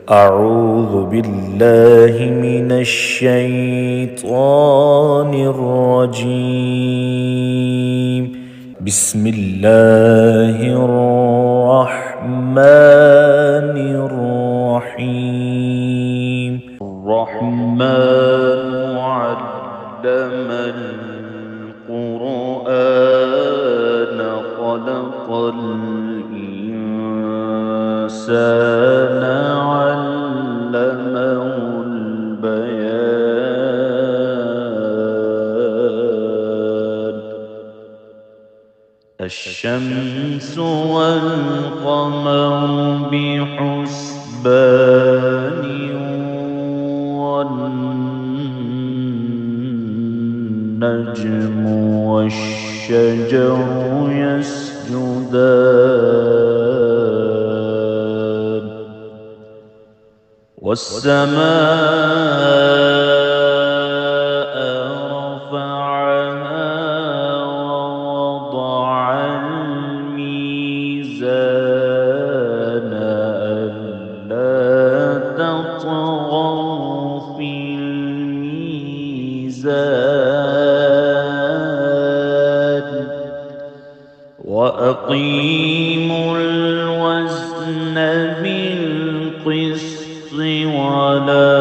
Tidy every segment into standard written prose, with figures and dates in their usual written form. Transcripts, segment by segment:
أعوذ بالله من الشيطان الرجيم. بسم الله الرحمن الرحيم. الرحمن علم القرآن خلق الإنسان علمه البيان. الشمس والقمر بحسبان والنجم والشجر يسجدان والسماء رفعها ووضع الميزان ألا تطغوا في الميزان وأقيموا الوزن بالقسط ولا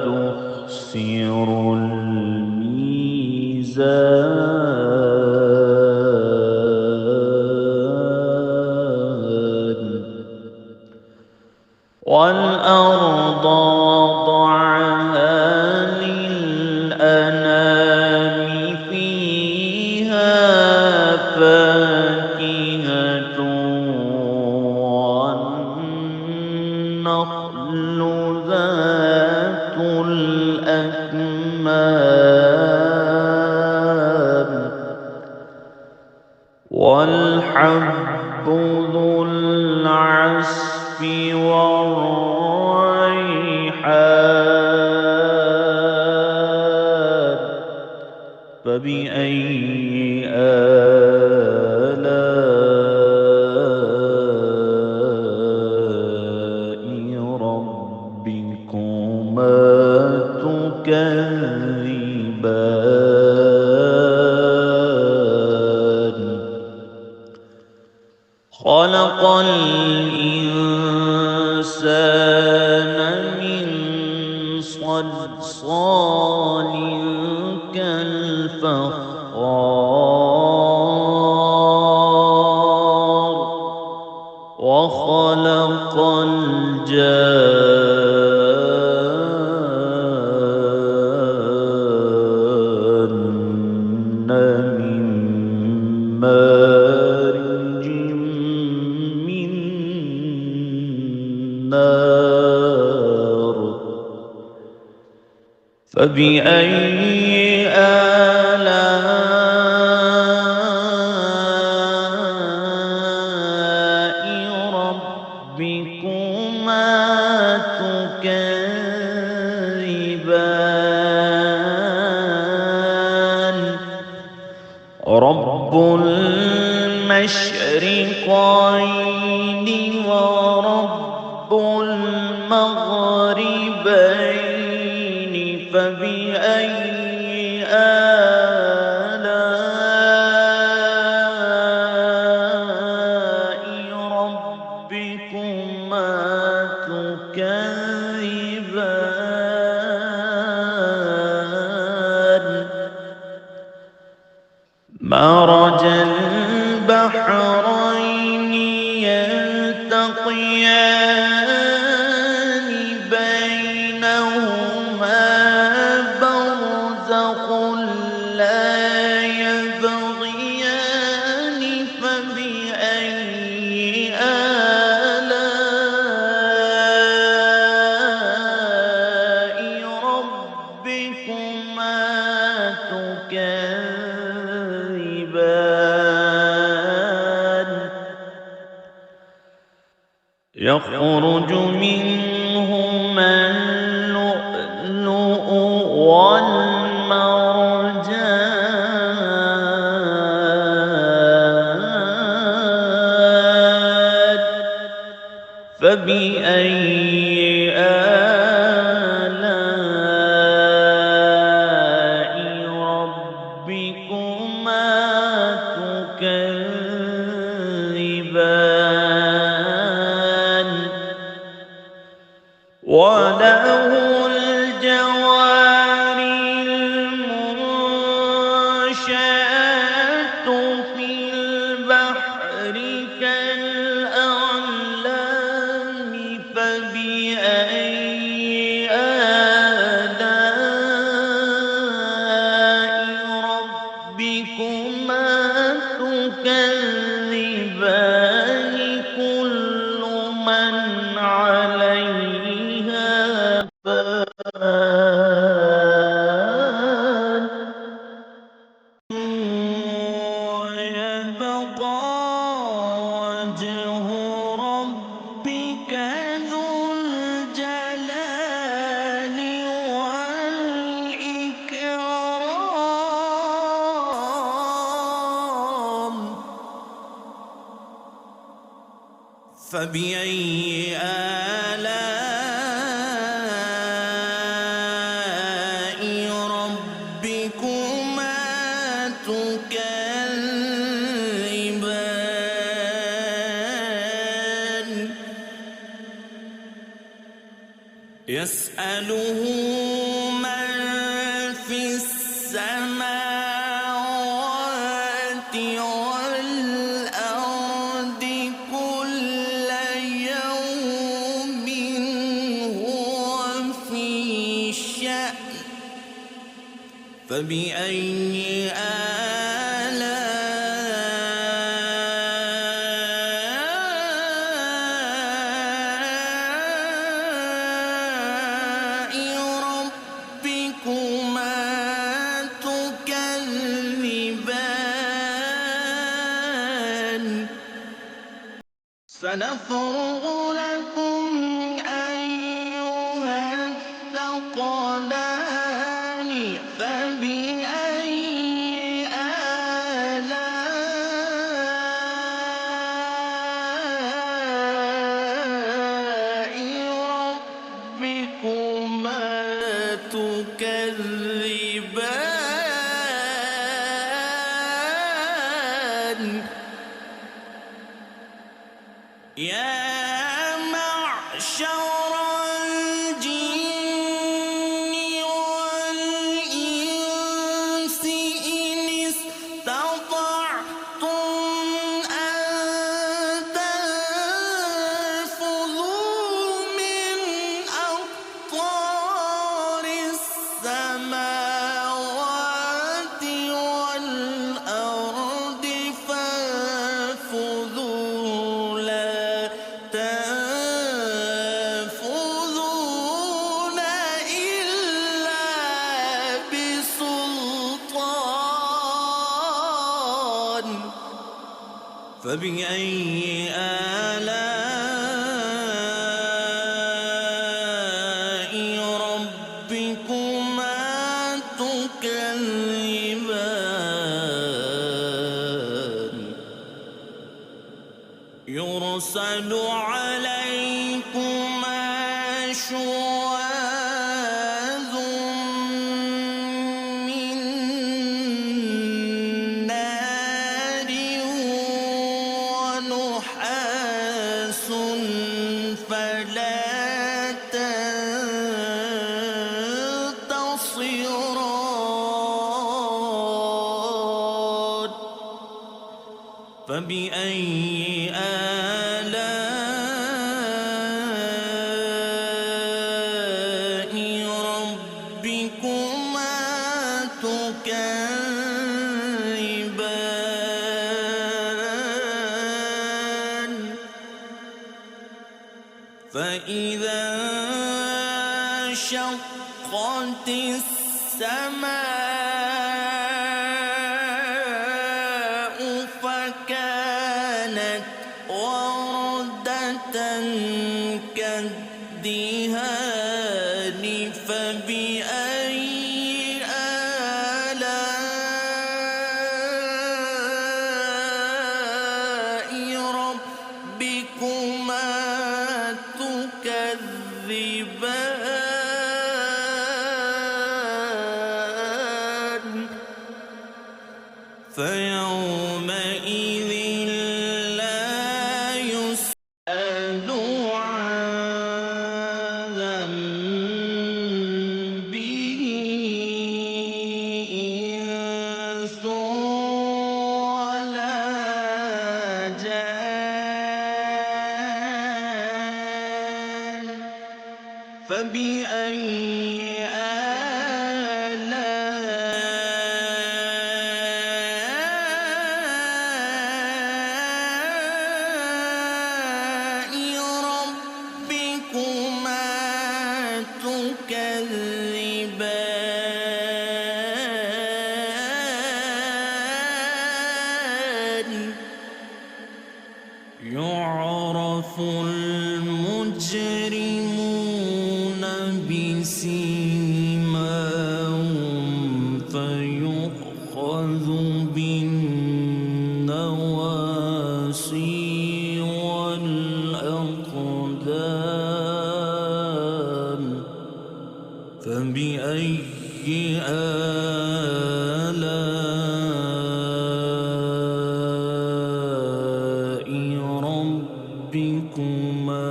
تخسروا الميزان. والأرض وضعها للأنام فيها فاكهة والنخل ذات الأكمام والحب ذو العصف والريحان. فبأي آلاء ربكما تكذبان. خلق الإنسان من صلصال كالفخار وخلق الجان من مارج من نار. فبأي آلاء ربكما تكذبان. رب المشرقين ورب المغربين. فبأي آلاء ربكما تكذبان. مرج البحرين يلتقيان بينهما برزخ لا يبغيان. فبأي آلاء ربكما تكذبان. يخرج منهما اللؤلؤ والمرجان. فبأي وله الجوار المنشآت في البحر كالأعلام فبأي آلاء ربكما تكذبان كل من عليها فان ويبقى وجه ربك ذو الجلال والإكرام فبأي آلاء ربكما تكذبان يسأله من في السماوات والأرض كل يوم هو في شأن فبأي آلاء ربكما تكذبان سنفرغ لكم أيها الثقلان فبأي آلاء ربكما تكذبان يا معشر الجن والإنس إن استطعتم أن تنفذوا من أقطار السماوات والأرض فانفذوا لا تنفذون إلا بسلطان فبأي آلاء ربكما تكذبان يرسل عليكما شواظ من نار ونحاس فلا تنتصران فبأي آلاء ربكما تكذبان فإذا انشقت السماء فكانت وردة كالدهان فبأي آلاء ربكما تكذبان فيومئذ لا يسأل عن فبأي آلاء ربكما تكذبان يعرف المجرمون بسيماهم فيؤخذ بالنواصي والأقدام فبأي آلاء ربكما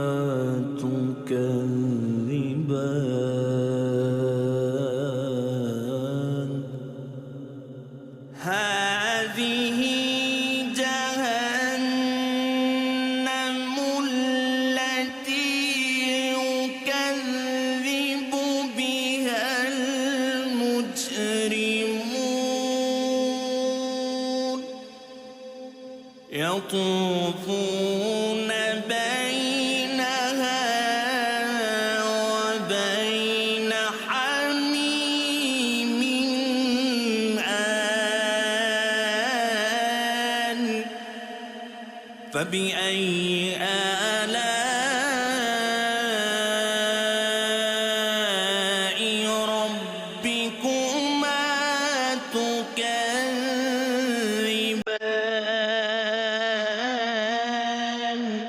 تكذبان هذه جهنم التي يكذب بها المجرمون يطوفون بينها وبين حميم آن فبأي آلاء ربكما تكذبان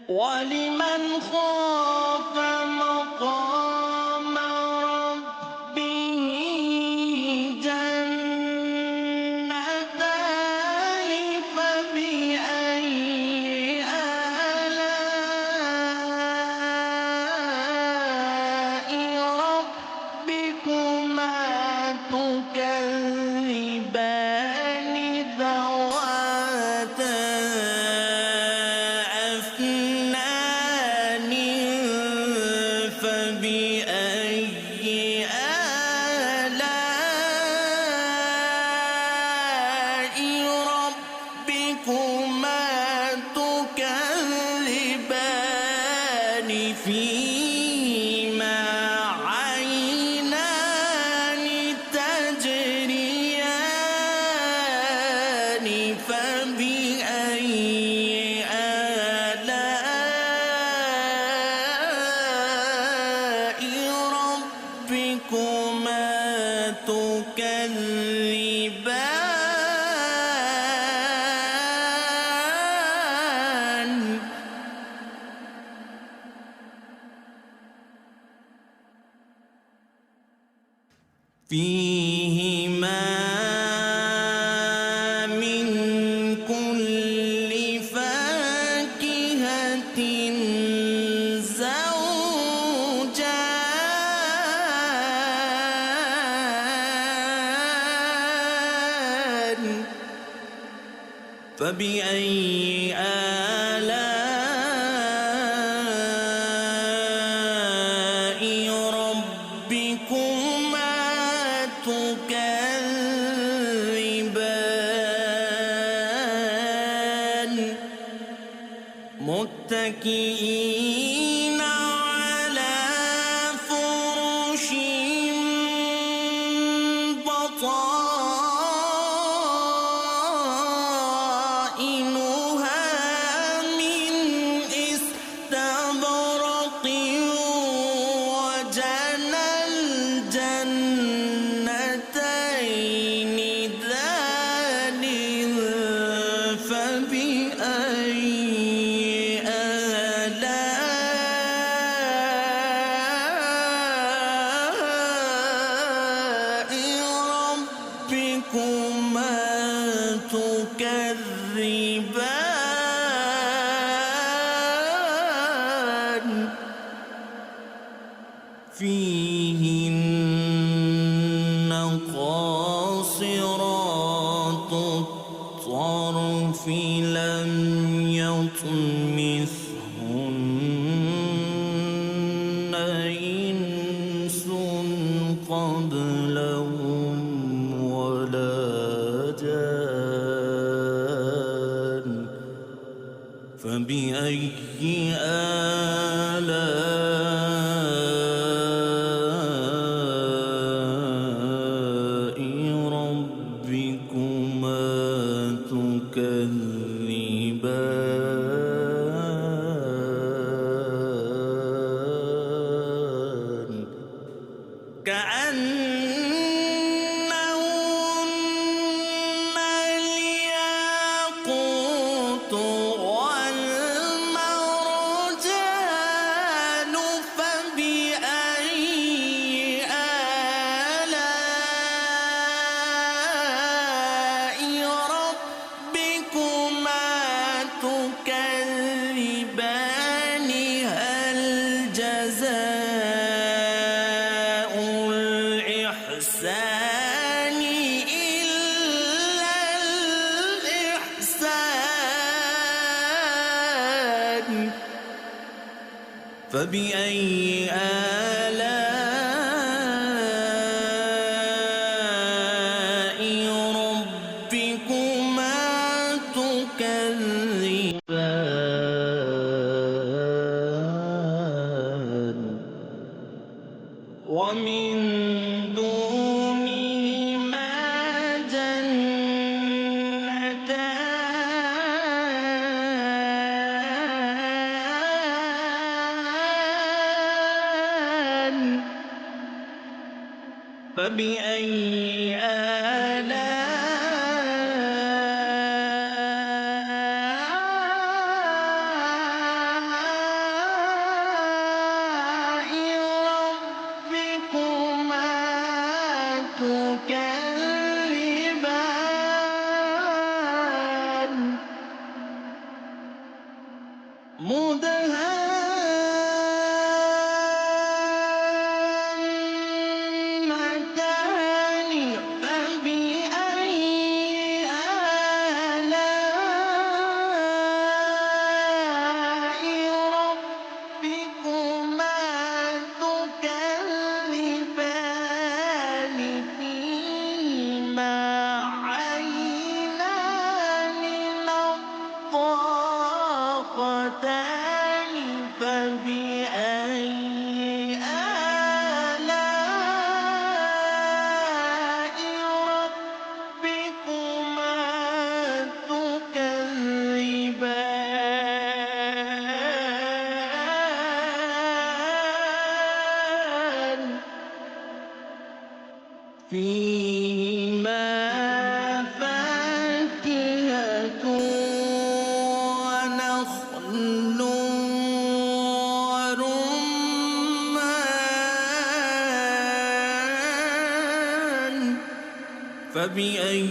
ولمن خاف مقام ربه جنتان فبأي آلاء ربكما تكذبان ذواتا أفنان فبأي آلاء ربكما تكذبان فيهما عينان تجريان فبأي آلاء ربكما تكذبان فيهما من كل فاكهة زوجان فبأي آلاء ربكما تكذبان متكئين على فرش بطائنها من استبرق وجنى الجنتين دان فبأي آلاء ربكما تكذبان فيهن قاصرات الطرف لم يطمثهن كأنهن الياقوت والمرجان فبأي آلاء ربكما تكذبان هل جزاء الإحسان إلا الإحسان فبأي آلاء ربكما تكذبان ومن دونهما جنتان فبأي آلاء ربكما تكذبان مدهامتان فبأي آلاء ربكما تكذبان فيهما عينان نضاختان فبأي آلاء ربكما تكذبان فيهما فاكهة ونخل ورمان فبأي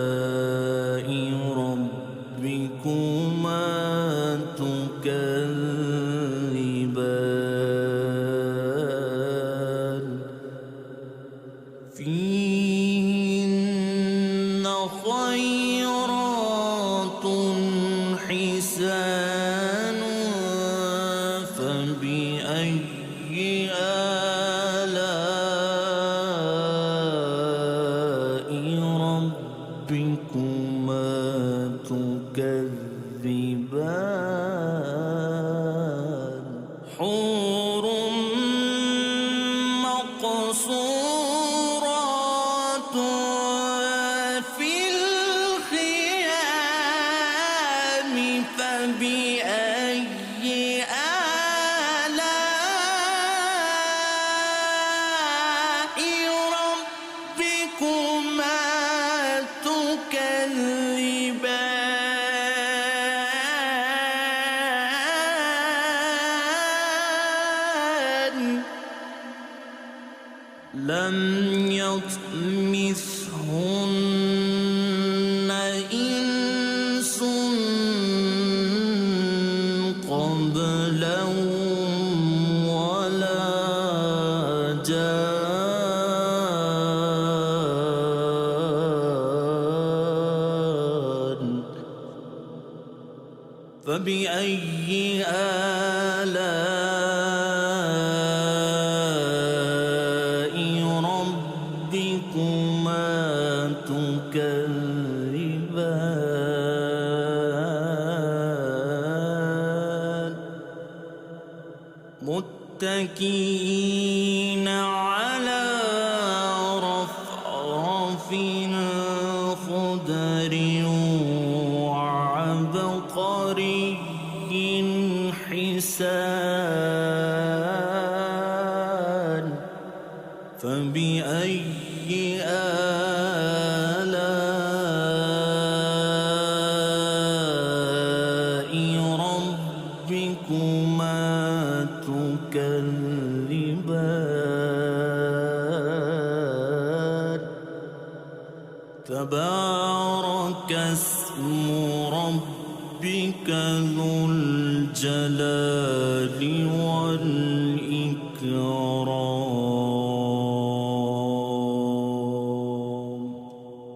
آلاء ربكما تكذبان فيهن خيرات حسان فبأي آلاء ربكما تكذبان حور مقصورات في الخيام فبأي آلاء ربكما تكذبان لم يطمثهن إنس قبلهم ولا جان فبأي آلاء ربكما تكذبان متكئين على رفرف خضر وعبقر تبارك اسم ربك ذو الجلال والإكرام.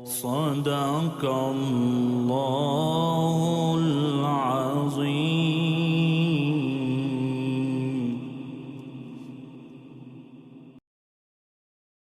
صدق الله